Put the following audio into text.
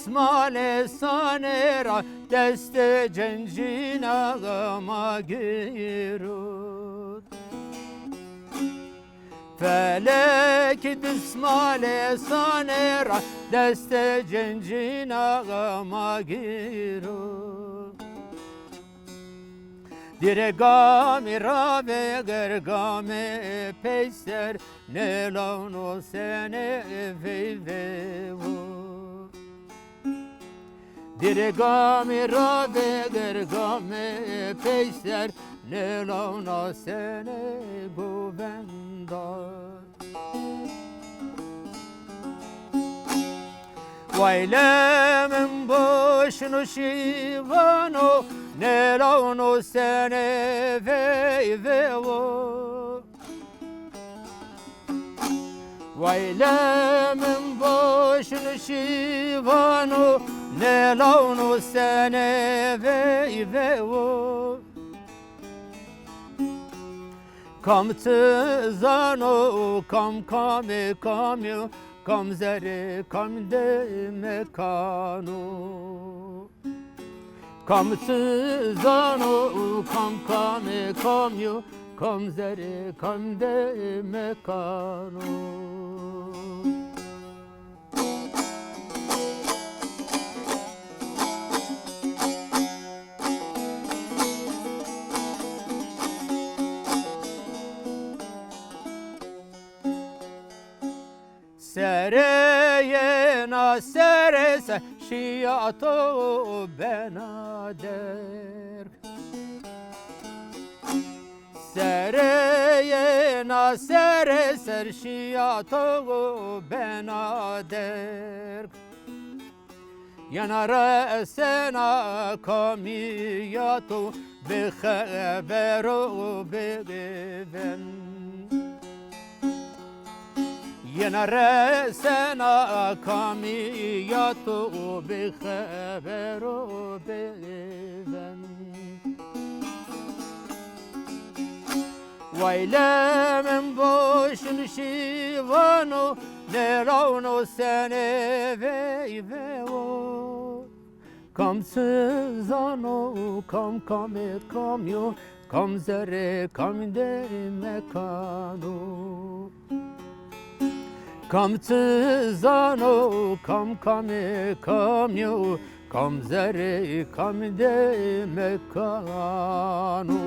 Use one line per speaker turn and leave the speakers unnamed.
dısmale sanera deste cencinağıma girur. Felek dısmale sanera deste cencinağıma girur. Diregami rave gergame peyser ne launo sene veyvevo. Diregami rave gergame peyser ne launo sene govenda. Vaylemin boşunu şivano ne launo sene veyvevo. Vaylemin boşunu şivano ne launo sene veyvevo. Kam tzano kam kame kamyo kam zere kam de mekano. Kam tzano kam kame kamyo kam zere kam de mekano. Sereyena serese şiato benader. Sereyena serese şiato benader. Yanara sena kamiyato bexebero begeven. Yenare sena kamiyatu bi haberu ben. Vaylemin boşun şivano ne rauno sene veyvevo. Kam sızano kam kame kamyo kam zere kam de mekano. Kam tzano kam kame kamyo kam zere kam de mekano.